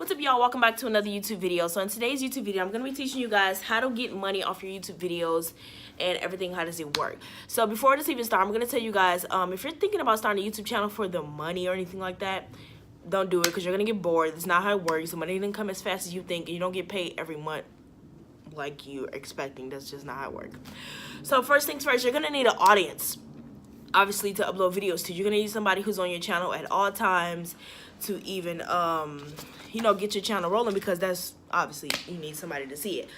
What's up, y'all? Welcome back to another YouTube video. So in today's YouTube video, I'm going to be teaching you guys how to get money off your YouTube videos and everything. How does it work? So before this even starts, I'm going to tell you guys, if you're thinking about starting a YouTube channel for the money or anything like that, don't do it because you're going to get bored. It's not how it works. The money doesn't come as fast as you think, and you don't get paid every month like you're expecting. That's just not how it works. So first things first, you're going to need an audience, obviously, to upload videos to. You're going to need somebody who's on your channel at all times to even get your channel rolling, because that's obviously you need somebody to see it.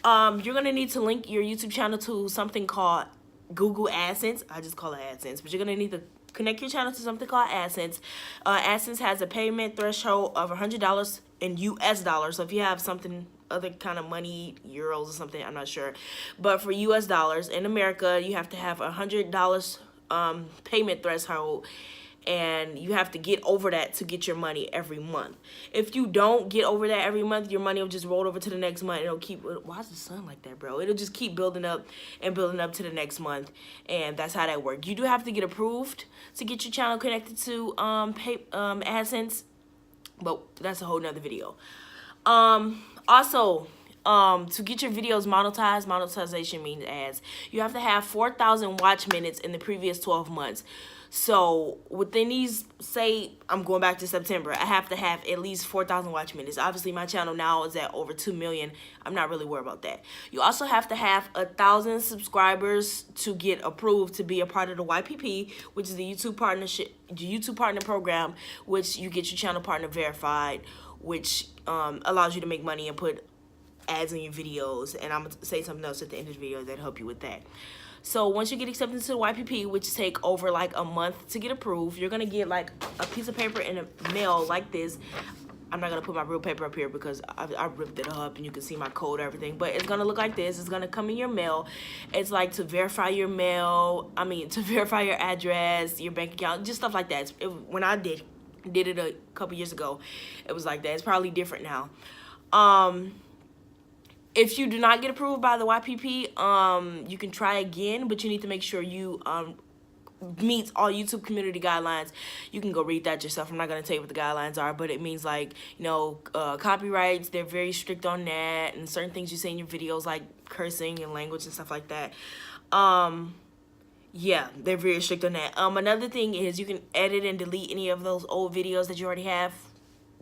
You're gonna need to link your YouTube channel to something called Google AdSense. I just call it AdSense, but you're gonna need to connect your channel to something called AdSense. AdSense has a payment threshold of $100 in US dollars. So if you have something other kind of money, euros or something, I'm not sure, but for US dollars in America, you have to have $100 payment threshold, and you have to get over that to get your money every month. If you don't get over that every month, your money will just roll over to the next month. It'll keep, why is the sun like that, bro? It'll just keep building up and building up to the next month, and that's how that works. You do have to get approved to get your channel connected to AdSense, but that's a whole nother video. Also, to get your videos monetized, monetization means ads, you have to have 4,000 watch minutes in the previous 12 months. So within these, say I'm going back to September, I have to have at least 4,000 watch minutes. Obviously my channel now is at over 2 million. I'm not really worried about that. You also have to have 1,000 subscribers to get approved to be a part of the YPP, which is the YouTube partner program, which you get your channel partner verified, which allows you to make money and put ads in your videos. And I'm gonna say something else at the end of the video that help you with that. So once you get accepted to the YPP, which take over like a month to get approved, you're gonna get like a piece of paper in a mail like this. I'm not gonna put my real paper up here because I ripped it up and you can see my code and everything, but it's gonna look like this. It's gonna come in your mail. It's like to verify your mail, to verify your address, your bank account, just stuff like that. When I did it a couple years ago, it was like that. It's probably different now. If you do not get approved by the YPP, you can try again, but you need to make sure you meet all YouTube community guidelines. You can go read that yourself. I'm not going to tell you what the guidelines are, but it means like, copyrights, they're very strict on that, and certain things you say in your videos like cursing and language and stuff like that. Yeah, they're very strict on that. Another thing is you can edit and delete any of those old videos that you already have,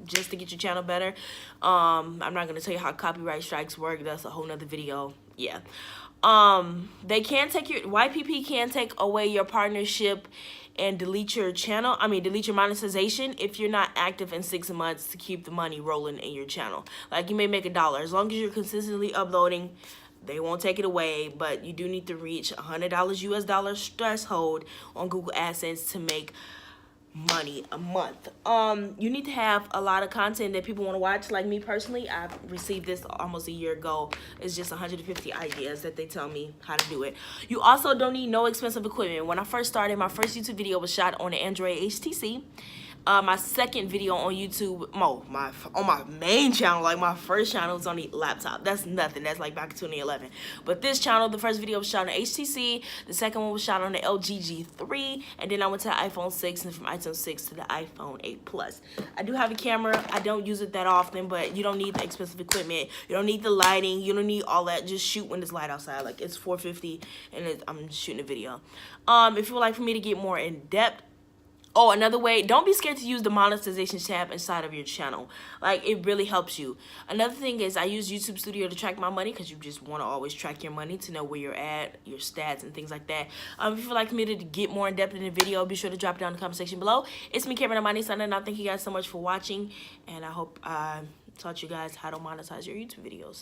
just to get your channel better. I'm not gonna tell you how copyright strikes work. That's a whole nother video. Yeah. They can take your YPP can take away your partnership and delete your channel. Delete your monetization if you're not active in 6 months to keep the money rolling in your channel. Like you may make $1 as long as you're consistently uploading. They won't take it away, but you do need to reach $100 US dollars threshold on Google AdSense to make money a month. You need to have a lot of content that people want to watch. Like me personally, I received this almost a year ago. It's just 150 ideas that they tell me how to do it. You also don't need no expensive equipment. When I first started, my first YouTube video was shot on an Android HTC. My second video on YouTube, on my main channel, like my first channel, was on a laptop. That's nothing. That's like back in 2011. But this channel, the first video was shot on HTC. The second one was shot on the LG G3. And then I went to the iPhone 6, and from iPhone 6 to the iPhone 8 Plus. I do have a camera. I don't use it that often, but you don't need the expensive equipment. You don't need the lighting. You don't need all that. Just shoot when it's light outside. Like it's 450 and I'm shooting a video. If you would like for me to get more in depth, another way, don't be scared to use the monetization tab inside of your channel. Like, it really helps you. Another thing is I use YouTube Studio to track my money, because you just want to always track your money to know where you're at, your stats, and things like that. If you would like me to get more in depth in the video, be sure to drop it down in the comment section below. It's me, Cameron Amani, signing out. Thank you guys so much for watching, and I hope I taught you guys how to monetize your YouTube videos.